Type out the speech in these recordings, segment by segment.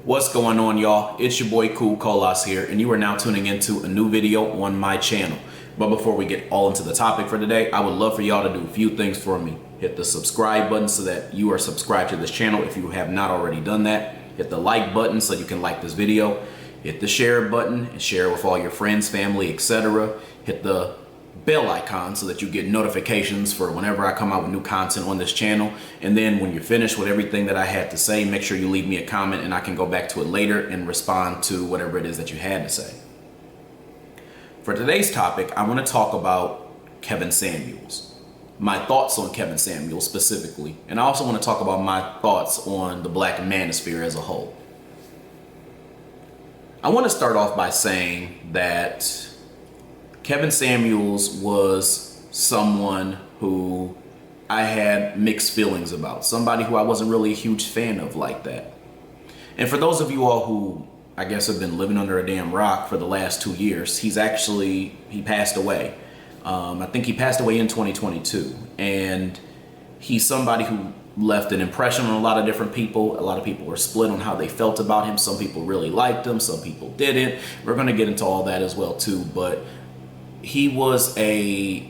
What's going on, y'all? It's your boy Cool Colas here, and you are now tuning into a new video on my channel. But before we get all into the topic for today, I would love for y'all to do a few things for me. Hit the subscribe button so that you are subscribed to this channel if you have not already done that. Hit the like button so you can like this video. Hit the share button and share it with all your friends, family, etc. Hit the bell icon so that you get notifications for whenever I come out with new content on this channel. And then when you're finished with everything that I had to say, make sure you leave me a comment and I can go back to it later and respond to whatever it is that you had to say. For today's topic, I want to talk about Kevin Samuels. My thoughts on Kevin Samuels specifically. And I also want to talk about my thoughts on the Black Manosphere as a whole. I want to start off by saying that Kevin Samuels was someone who I had mixed feelings about. Somebody who I wasn't really a huge fan of like that. And for those of you all who I guess have been living under a damn rock for the last 2 years, he passed away. I think he passed away in 2022. And he's somebody who left an impression on a lot of different people. A lot of people were split on how they felt about him. Some people really liked him, some people didn't. We're going to get into all that as well too, but he was a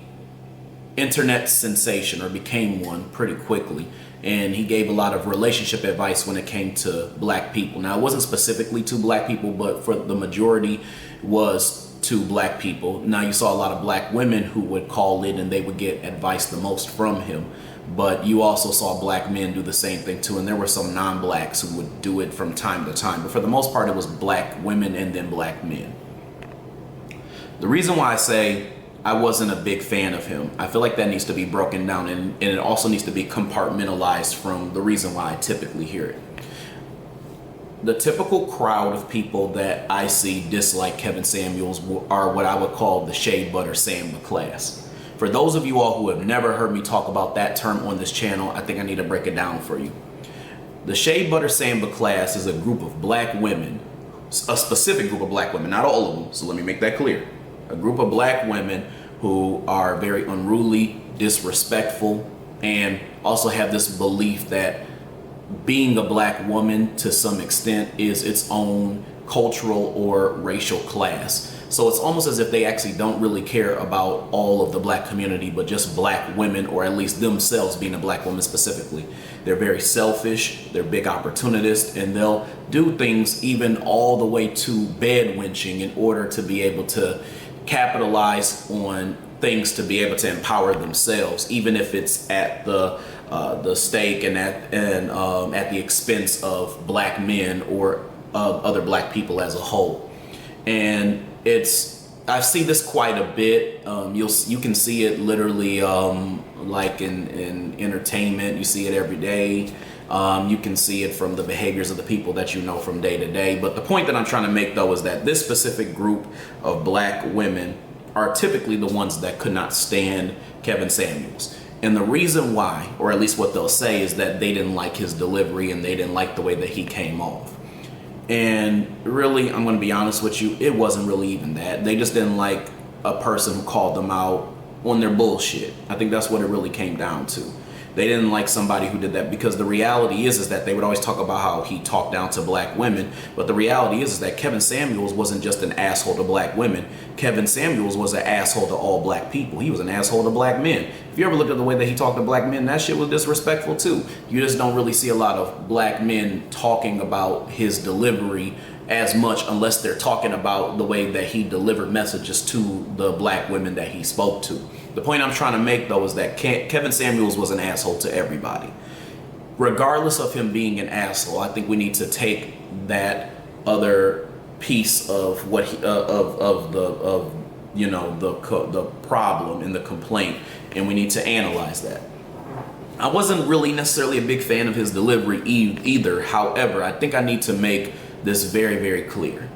internet sensation, or became one pretty quickly, and he gave a lot of relationship advice when it came to black people. Now, it wasn't specifically to black people, but for the majority was to black people. Now, you saw a lot of black women who would call in and they would get advice the most from him, but you also saw black men do the same thing too, and there were some non-blacks who would do it from time to time, but for the most part it was black women and then black men. The reason why I say I wasn't a big fan of him, I feel like that needs to be broken down, and it also needs to be compartmentalized from the reason why I typically hear it. The typical crowd of people that I see dislike Kevin Samuels are what I would call the shea butter Samba class. For those of you all who have never heard me talk about that term on this channel, I think I need to break it down for you. The shea butter Samba class is a group of black women, a specific group of black women, not all of them, so let me make that clear. A group of black women who are very unruly, disrespectful, and also have this belief that being a black woman to some extent is its own cultural or racial class. So it's almost as if they actually don't really care about all of the black community, but just black women, or at least themselves being a black woman specifically. They're very selfish, they're big opportunists, and they'll do things even all the way to bed wenching in order to be able to capitalize on things to be able to empower themselves, even if it's at the stake and at the expense of black men or other black people as a whole. And I see this quite a bit. You can see it literally like in entertainment. You see it every day. You can see it from the behaviors of the people that you know from day to day. But the point that I'm trying to make, though, is that this specific group of black women are typically the ones that could not stand Kevin Samuels. And the reason why, or at least what they'll say, is that they didn't like his delivery and they didn't like the way that he came off. And really, I'm going to be honest with you, it wasn't really even that. They just didn't like a person who called them out on their bullshit. I think that's what it really came down to. They didn't like somebody who did that, because the reality is that they would always talk about how he talked down to black women. But the reality is that Kevin Samuels wasn't just an asshole to black women. Kevin Samuels was an asshole to all black people. He was an asshole to black men. If you ever looked at the way that he talked to black men, that shit was disrespectful too. You just don't really see a lot of black men talking about his delivery as much, unless they're talking about the way that he delivered messages to the black women that he spoke to. The point I'm trying to make, though, is that Kevin Samuels was an asshole to everybody. Regardless of him being an asshole, I think we need to take that other piece of what he, the problem and the complaint, and we need to analyze that. I wasn't really necessarily a big fan of his delivery either. However, I think I need to make this very, very clear.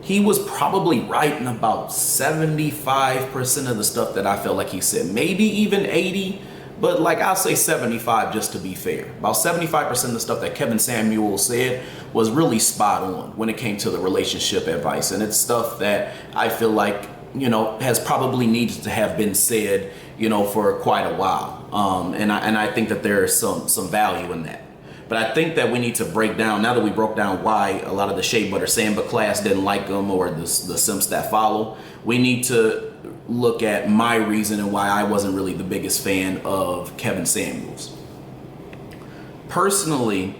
He was probably right in about 75% of the stuff that I felt like he said, maybe even 80, but like I'll say 75 just to be fair. About 75% of the stuff that Kevin Samuels said was really spot on when it came to the relationship advice. And it's stuff that I feel like, has probably needed to have been said, for quite a while. And I think that there is some value in that. But I think that we need to break down, now that we broke down why a lot of the Shea Butter Samba class didn't like him, or the simps that follow, we need to look at my reason and why I wasn't really the biggest fan of Kevin Samuels. Personally,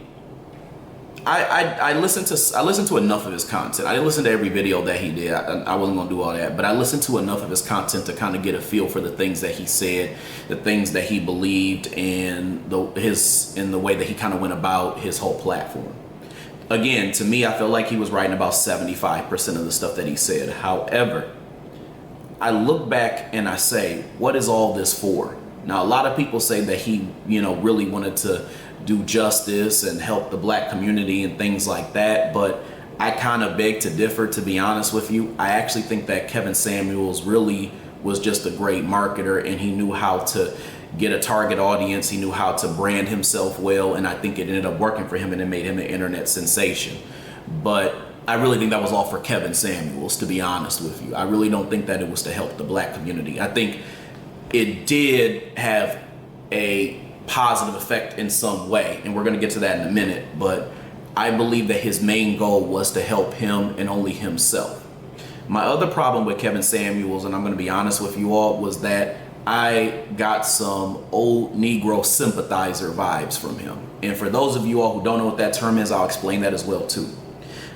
I listened to enough of his content. I didn't listen to every video that he did. I wasn't gonna do all that, but I listened to enough of his content to kind of get a feel for the things that he said, the things that he believed, and the way that he kind of went about his whole platform. Again, to me, I feel like he was writing about 75% of the stuff that he said. However, I look back and I say, what is all this for? Now, a lot of people say that he, really wanted to do justice and help the black community and things like that, but I kind of beg to differ, to be honest with you. I actually think that Kevin Samuels really was just a great marketer, and he knew how to get a target audience. He knew how to brand himself well, and I think it ended up working for him, and it made him an internet sensation. But I really think that was all for Kevin Samuels, to be honest with you. I really don't think that it was to help the black community. I think it did have a positive effect in some way, and we're going to get to that in a minute, but I believe that his main goal was to help him and only himself. My other problem with Kevin Samuels, and I'm going to be honest with you all, was that I got some old negro sympathizer vibes from him. And for those of you all who don't know what that term is, I'll explain that as well too.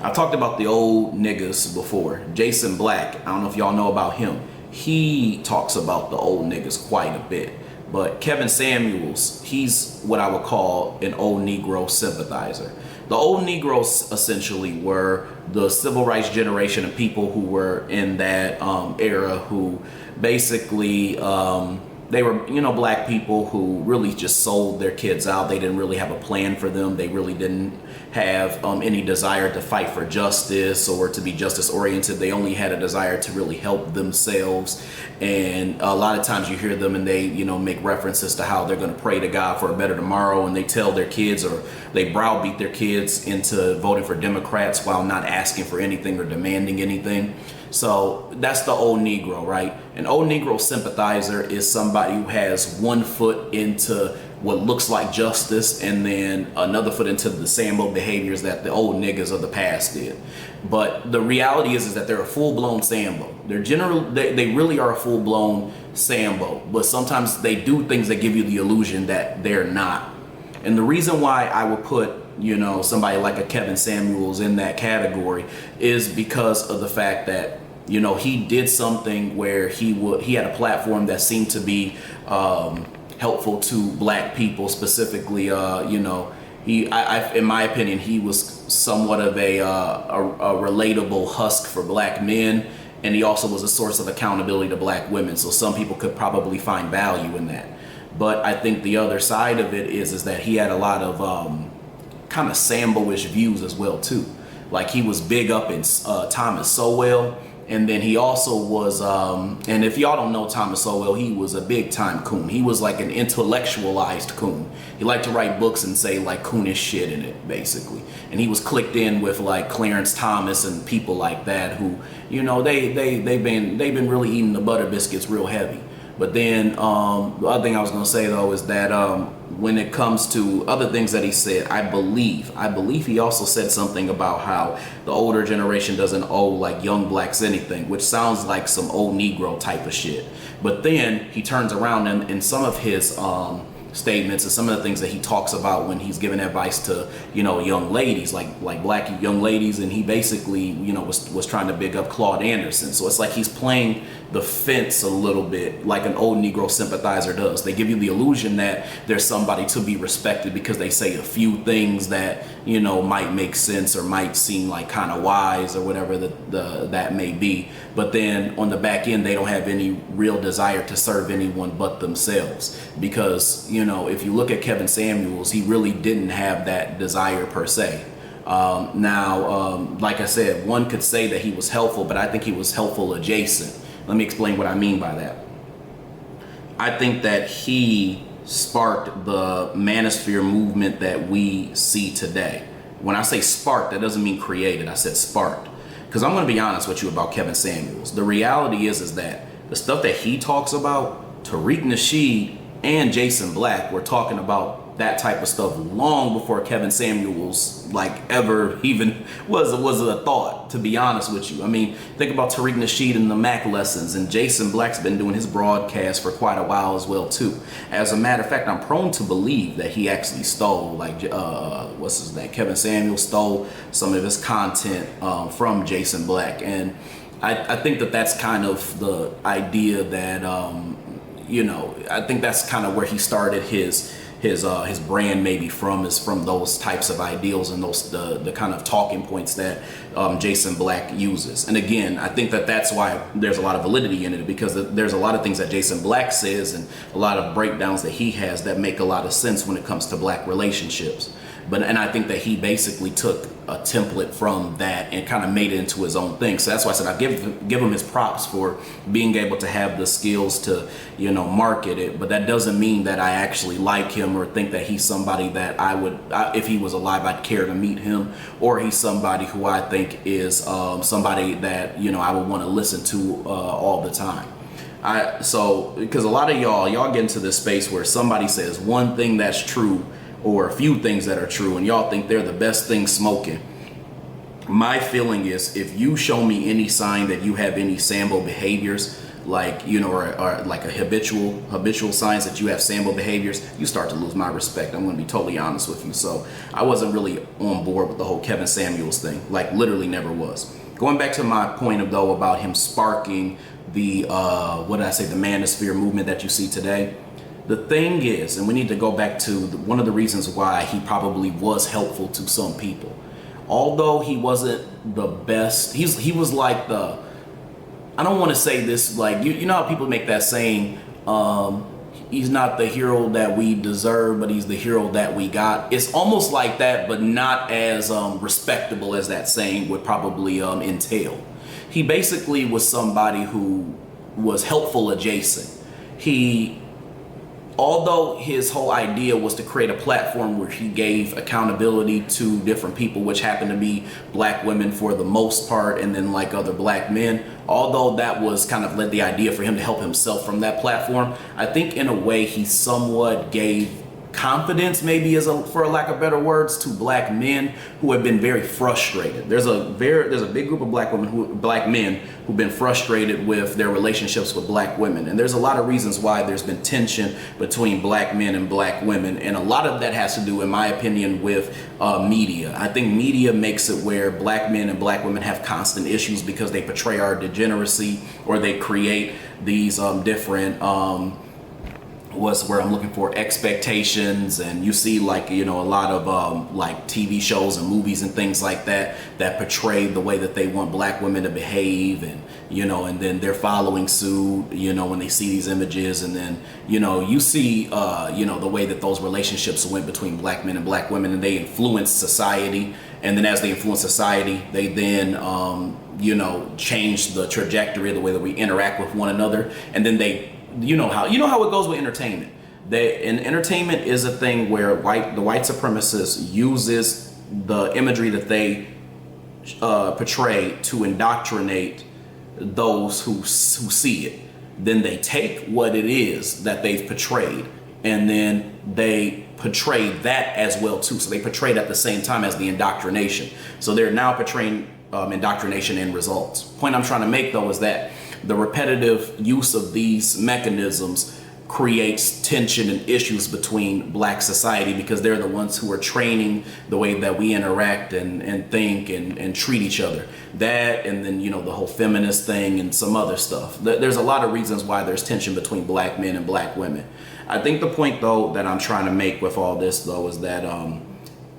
I've talked about the old niggas before. Jason Black, I don't know if y'all know about him. He talks about the old niggas quite a bit. But Kevin Samuels, he's what I would call an old negro sympathizer. The old Negroes essentially were the civil rights generation of people who were in that era, who basically they were, black people who really just sold their kids out. They didn't really have a plan for them. They really didn't have any desire to fight for justice or to be justice oriented. They only had a desire to really help themselves. And a lot of times you hear them and they, make references to how they're going to pray to God for a better tomorrow, and they tell their kids, or they browbeat their kids into voting for Democrats while not asking for anything or demanding anything. So that's the old Negro, right? An old Negro sympathizer is somebody who has one foot into what looks like justice and then another foot into the Sambo behaviors that the old niggas of the past did. But the reality is that they're a full-blown Sambo. They really are a full-blown Sambo, but sometimes they do things that give you the illusion that they're not. And the reason why I would put somebody like a Kevin Samuels in that category is because of the fact that he did something where he had a platform that seemed to be helpful to black people specifically. In my opinion, he was somewhat of a relatable husk for black men, and he also was a source of accountability to black women. So some people could probably find value in that. But I think the other side of it is that he had a lot of kind of Sambo-ish views as well too. Like he was big up in Thomas Sowell, and then he also was, and if y'all don't know Thomas Sowell, he was a big time coon. He was like an intellectualized coon. He liked to write books and say like coonish shit in it, basically. And he was clicked in with like Clarence Thomas and people like that who, they've been really eating the butter biscuits real heavy. But then the other thing I was going to say though is that when it comes to other things that he said, I believe he also said something about how the older generation doesn't owe like young blacks anything, which sounds like some old Negro type of shit. But then he turns around and in some of his statements and some of the things that he talks about when he's giving advice to young ladies, like black young ladies, and he basically was trying to big up Claude Anderson. So it's like he's playing the fence a little bit like an old Negro sympathizer does. They give you the illusion that there's somebody to be respected because they say a few things that might make sense or might seem like kind of wise or whatever that may be. But then on the back end, they don't have any real desire to serve anyone but themselves. Because if you look at Kevin Samuels, he really didn't have that desire per se. Like I said, one could say that he was helpful, but I think he was helpful adjacent. Let me explain what I mean by that. I think that he sparked the Manosphere movement that we see today. When I say sparked, that doesn't mean created. I said sparked. Because I'm going to be honest with you about Kevin Samuels. The reality is that the stuff that he talks about, Tariq Nasheed and Jason Black were talking about that type of stuff long before Kevin Samuels like ever even was a thought, to be honest with you. I mean, think about Tariq Nasheed and the Mac lessons, and Jason Black's been doing his broadcast for quite a while as well too. As a matter of fact, I'm prone to believe that he actually stole, like what's his name, Kevin Samuels stole some of his content from Jason Black. And I think that that's kind of the idea that I think that's kind of where he started his brand, maybe from those types of ideals and those the kind of talking points that Jason Black uses. And again, I think that that's why there's a lot of validity in it, because there's a lot of things that Jason Black says and a lot of breakdowns that he has that make a lot of sense when it comes to black relationships. And I think that he basically took a template from that and kind of made it into his own thing. So that's why I said I give him his props for being able to have the skills to, market it. But that doesn't mean that I actually like him or think that he's somebody that if he was alive, I'd care to meet him, or he's somebody who I think is somebody that, I would want to listen to all the time. Because a lot of y'all get into this space where somebody says one thing that's true or a few things that are true, and y'all think they're the best thing smoking. My feeling is, if you show me any sign that you have any Sambo behaviors, like, or like a habitual signs that you have Sambo behaviors, you start to lose my respect. I'm going to be totally honest with you. So I wasn't really on board with the whole Kevin Samuels thing, like literally never was. Going back to my point though about him sparking the, the Manosphere movement that you see today. The thing is, and we need to go back to one of the reasons why he probably was helpful to some people. Although he wasn't the best, he was like the, I don't want to say this, like, you know how people make that saying, he's not the hero that we deserve, but he's the hero that we got. It's almost like that, but not as respectable as that saying would probably entail. He basically was somebody who was helpful adjacent. Although his whole idea was to create a platform where he gave accountability to different people, which happened to be black women for the most part, and then like other black men, although that was kind of the idea for him to help himself from that platform, I think in a way he somewhat gave confidence, maybe for lack of better words, to black men who have been very frustrated. There's a big group of black men who've been frustrated with their relationships with black women, and there's a lot of reasons why there's been tension between black men and black women, and a lot of that has to do, in my opinion, with media. I think media makes it where black men and black women have constant issues because they portray our degeneracy, or they create these different was where I'm looking for expectations, and you see like a lot of like TV shows and movies and things like that portray the way that they want black women to behave, and and then they're following suit when they see these images, and then you see the way that those relationships went between black men and black women, and they influence society, and then as they influence society, they then change the trajectory of the way that we interact with one another, and then they how it goes with entertainment. Entertainment is a thing where the white supremacist uses the imagery that they portray to indoctrinate those who see it. Then they take what it is that they've portrayed, and then they portray that as well too. So they portray it at the same time as the indoctrination. So they're now portraying indoctrination and results. Point I'm trying to make though is that the repetitive use of these mechanisms creates tension and issues between black society, because they're the ones who are training the way that we interact and think and treat each other. That, and then the whole feminist thing and some other stuff. There's a lot of reasons why there's tension between black men and black women. I think the point though that I'm trying to make with all this though is that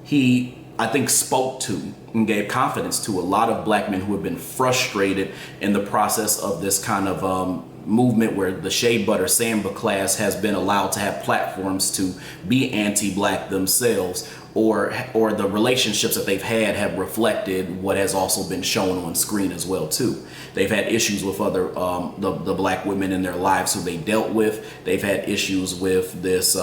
he, I think, spoke to and gave confidence to a lot of black men who have been frustrated in the process of this kind of movement where the shea butter samba class has been allowed to have platforms to be anti-black themselves, or the relationships that they've had have reflected what has also been shown on screen as well too. They've had issues with other the black women in their lives who they dealt with. They've had issues with this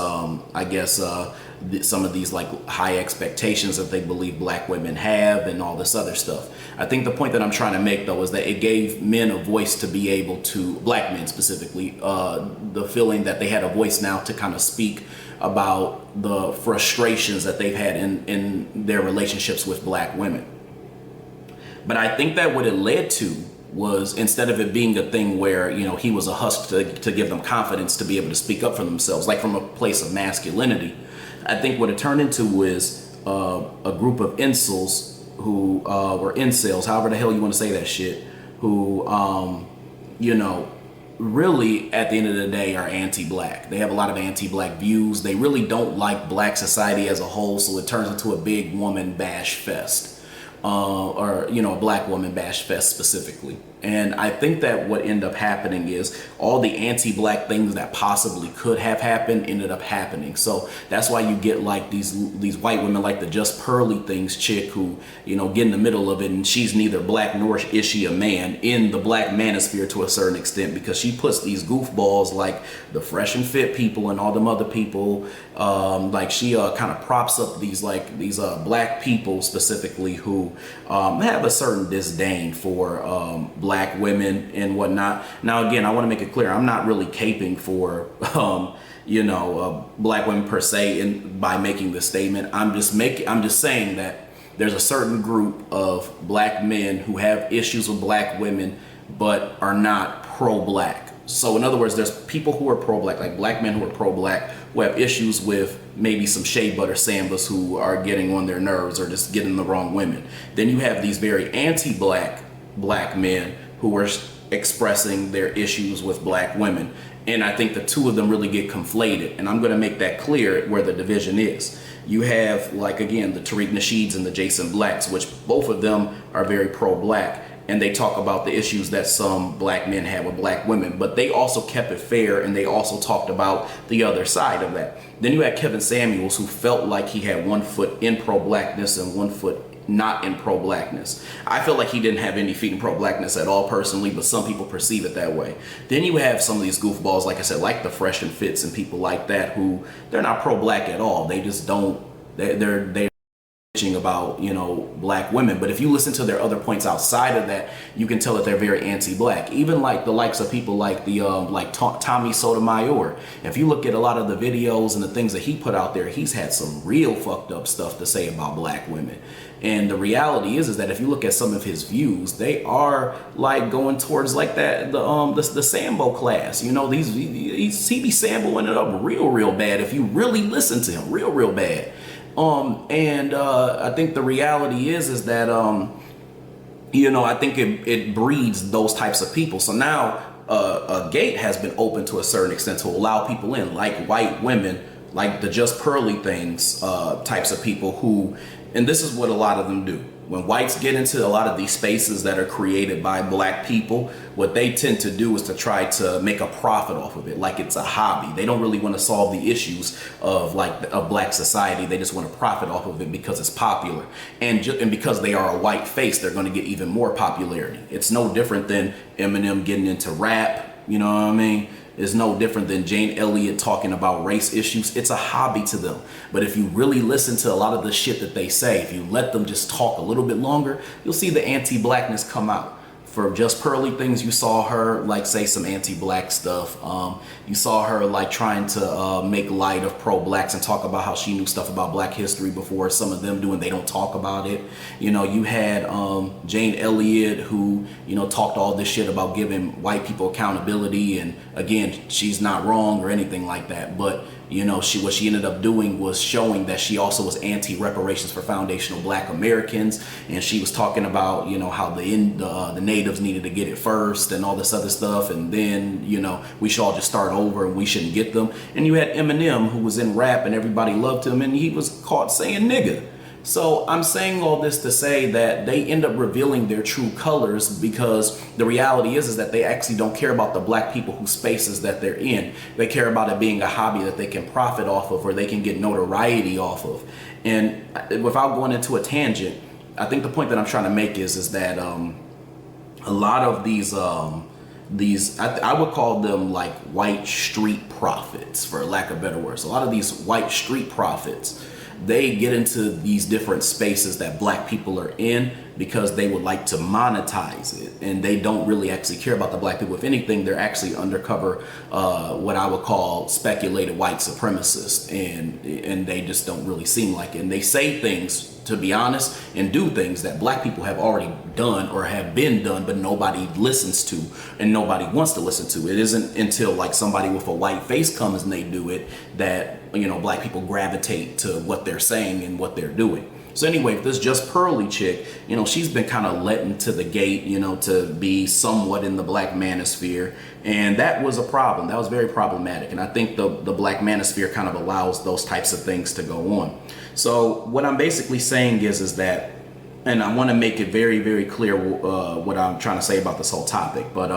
some of these like high expectations that they believe black women have and all this other stuff. I think the point that I'm trying to make though is that it gave men a voice to be able to, black men specifically, the feeling that they had a voice now to kind of speak about the frustrations that they've had in their relationships with black women. But I think that what it led to was, instead of it being a thing where, you know, he was a husk to give them confidence to be able to speak up for themselves, like from a place of masculinity, I think what it turned into was a group of incels who were incels, however the hell you want to say that shit, who, you know, really at the end of the day are anti-black. They have a lot of anti-black views. They really don't like black society as a whole, so it turns into a big woman bash fest. Or, you know, a black woman bash fest specifically. And I think that what ended up happening is all the anti-black things that possibly could have happened ended up happening. So that's why you get like these white women, like the Just Pearly Things chick who, you know, get in the middle of it, and she's neither black nor is she a man in the black manosphere to a certain extent, because she puts these goofballs like the Fresh and Fit people and all them other people, like she kind of props up these black people specifically who have a certain disdain for black women and whatnot. Now, again, I want to make it clear, I'm not really caping for, you know, black women per se by making this statement. I'm just saying that there's a certain group of black men who have issues with black women, but are not pro-black. So in other words, there's people who are pro-black, like black men who are pro-black, who have issues with maybe some shea butter sambas who are getting on their nerves or just getting the wrong women. Then you have these very anti-black black men who are expressing their issues with black women. And I think the two of them really get conflated. And I'm going to make that clear where the division is. You have, like, again, the Tariq Nasheeds and the Jason Blacks, which both of them are very pro-black. And they talk about the issues that some black men have with black women, but they also kept it fair, and they also talked about the other side of that. Then you had Kevin Samuels, who felt like he had one foot in pro-blackness and one foot not in pro-blackness. I feel like he didn't have any feet in pro-blackness at all personally, but some people perceive it that way. Then you have some of these goofballs, like I said, like the Fresh and Fits and people like that, who they're not pro-black at all. They just don't, they're about, you know, black women. But if you listen to their other points outside of that, you can tell that they're very anti-black. Even like the likes of people like the Tommy Sotomayor. If you look at a lot of the videos and the things that he put out there, he's had some real fucked up stuff to say about black women. And the reality is that if you look at some of his views, they are like going towards like that the Sambo class. You know, he be Samboing it up real bad if you really listen to him, real bad. I think the reality is that, you know, I think it breeds those types of people. So now a gate has been open to a certain extent to allow people in, like white women, like the Just Pearly Things types of people who, and this is what a lot of them do. When whites get into a lot of these spaces that are created by black people, what they tend to do is to try to make a profit off of it, like it's a hobby. They don't really want to solve the issues of black society. They just want to profit off of it because it's popular, and because they are a white face, they're going to get even more popularity. It's no different than Eminem getting into rap. You know what I mean? Is no different than Jane Elliott talking about race issues. It's a hobby to them. But if you really listen to a lot of the shit that they say, if you let them just talk a little bit longer, you'll see the anti-blackness come out. For Just Pearly Things, you saw her like say some anti-black stuff. You saw her like trying to make light of pro-blacks and talk about how she knew stuff about black history before some of them do, and they don't talk about it. You know, you had Jane Elliott, who, you know, talked all this shit about giving white people accountability, and again, she's not wrong or anything like that, but you know, what she ended up doing was showing that she also was anti-reparations for foundational black Americans, and she was talking about, you know, how the natives needed to get it first and all this other stuff, and then, you know, we should all just start over and we shouldn't get them. And you had Eminem, who was in rap and everybody loved him, and he was caught saying nigga. So I'm saying all this to say that they end up revealing their true colors, because the reality is that they actually don't care about the black people whose spaces that they're in. They care about it being a hobby that they can profit off of, or they can get notoriety off of. And without going into a tangent, I think the point that I'm trying to make is that a lot of these I would call them like white street prophets, for lack of better words. A lot of these white street prophets, they get into these different spaces that black people are in because they would like to monetize it, and they don't really actually care about the black people. If anything, they're actually undercover, what I would call speculated white supremacists, and they just don't really seem like it. And they say things, to be honest, and do things that black people have already done or have been done, but nobody listens to and nobody wants to listen to. It isn't until like somebody with a white face comes and they do it that, you know, black people gravitate to what they're saying and what they're doing. So anyway, this Just Pearly chick, you know, she's been kind of let into the gate, you know, to be somewhat in the black manosphere. And that was a problem. That was very problematic. And I think the black manosphere kind of allows those types of things to go on. So what I'm basically saying is that, and I want to make it very, very clear what I'm trying to say about this whole topic. But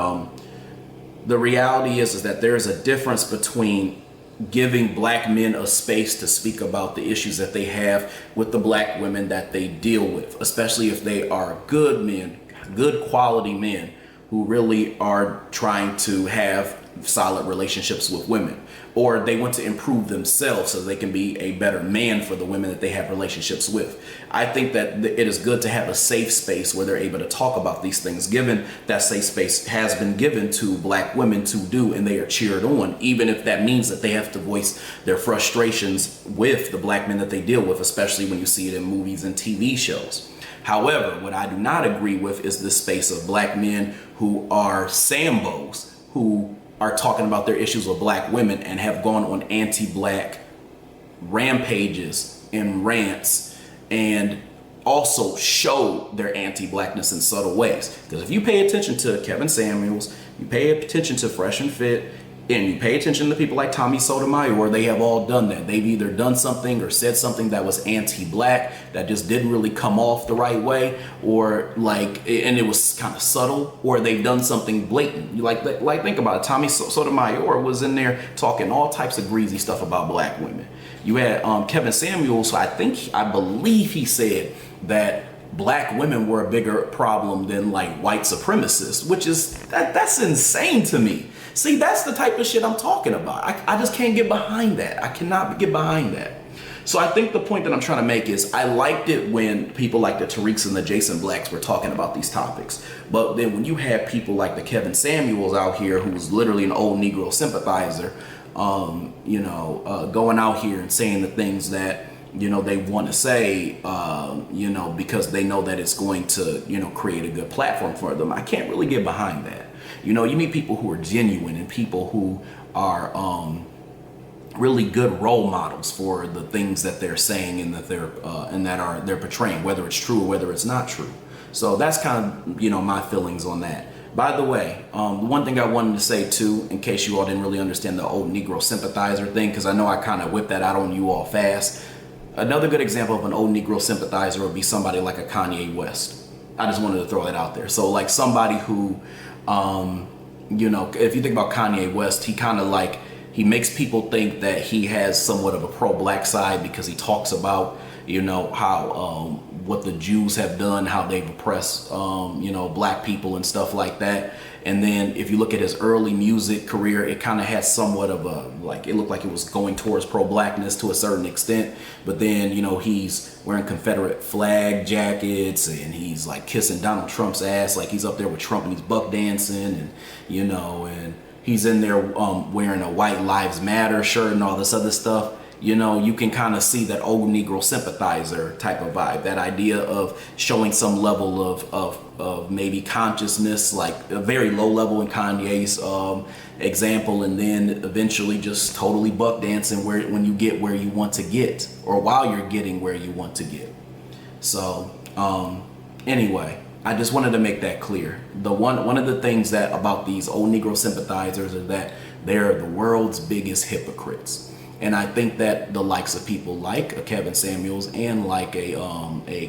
the reality is that there is a difference between giving black men a space to speak about the issues that they have with the black women that they deal with, especially if they are good men, good quality men who really are trying to have solid relationships with women, or they want to improve themselves so they can be a better man for the women that they have relationships with. I think that it is good to have a safe space where they're able to talk about these things, given that safe space has been given to black women to do, and they are cheered on, even if that means that they have to voice their frustrations with the black men that they deal with, especially when you see it in movies and TV shows. However, what I do not agree with is this space of black men who are Sambos, who are talking about their issues with black women and have gone on anti-black rampages and rants, and also show their anti-blackness in subtle ways. Because if you pay attention to Kevin Samuels, you pay attention to Fresh and Fit, and you pay attention to people like Tommy Sotomayor, they have all done that. They've either done something or said something that was anti-black that just didn't really come off the right way, or like, and it was kind of subtle, or they've done something blatant. Like think about it. Tommy Sotomayor was in there talking all types of greasy stuff about black women. You had Kevin Samuels, so I believe he said that black women were a bigger problem than like white supremacists, which is, that's insane to me. See, that's the type of shit I'm talking about. I just can't get behind that. I cannot get behind that. So I think the point that I'm trying to make is I liked it when people like the Tariqs and the Jason Blacks were talking about these topics. But then when you have people like the Kevin Samuels out here, who's literally an old Negro sympathizer, going out here and saying the things that, you know, they want to say, because they know that it's going to, create a good platform for them. I can't really get behind that. You need people who are genuine and people who are really good role models for the things that they're saying and that they're portraying, whether it's true or whether it's not true. So that's kind of, my feelings on that. By the way, the one thing I wanted to say too, in case you all didn't really understand the old Negro sympathizer thing, because I know I kind of whipped that out on you all fast. Another good example of an old Negro sympathizer would be somebody like a Kanye West. I just wanted to throw that out there. So like somebody who, if you think about Kanye West, he kind of like, he makes people think that he has somewhat of a pro-black side because he talks about, how what the Jews have done, how they've oppressed, black people and stuff like that. And then if you look at his early music career, it kind of had somewhat of it looked like it was going towards pro-blackness to a certain extent. But then, he's wearing Confederate flag jackets and he's like kissing Donald Trump's ass. Like he's up there with Trump and he's buck dancing and, and he's in there wearing a White Lives Matter shirt and all this other stuff. You can kind of see that old Negro sympathizer type of vibe, that idea of showing some level of maybe consciousness, like a very low level in Kanye's example, and then eventually just totally buck dancing when you get where you want to get, or while you're getting where you want to get. So anyway, I just wanted to make that clear. One of the things that about these old Negro sympathizers is that they're the world's biggest hypocrites. And I think that the likes of people like a Kevin Samuels and like a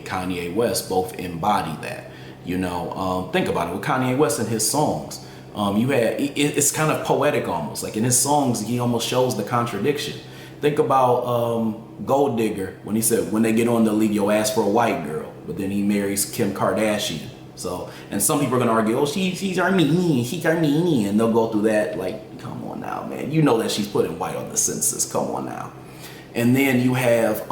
Kanye West both embody that. Think about it with Kanye West and his songs. It's kind of poetic almost. Like in his songs, he almost shows the contradiction. Think about Gold Digger when he said, when they get on, they'll leave your ass for a white girl. But then he marries Kim Kardashian. So, and some people are gonna argue, oh, she's Armenian, she's Armenian. And they'll go through that like, come on now, man. You know that she's putting white on the census. Come on now. And then you have,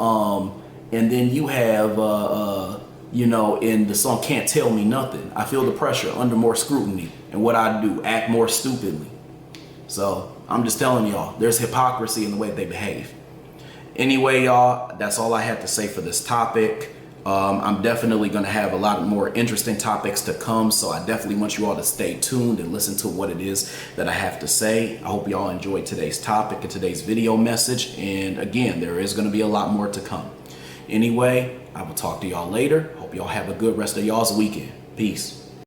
you know, in the song Can't Tell Me Nothing, I feel the pressure under more scrutiny, and what I do, act more stupidly. So I'm just telling y'all, there's hypocrisy in the way they behave. Anyway, y'all, that's all I had to say for this topic. I'm definitely going to have a lot more interesting topics to come, so I definitely want you all to stay tuned and listen to what it is that I have to say. I hope y'all enjoyed today's topic and today's video message, and again, there is going to be a lot more to come. Anyway, I will talk to y'all later. Hope y'all have a good rest of y'all's weekend. Peace.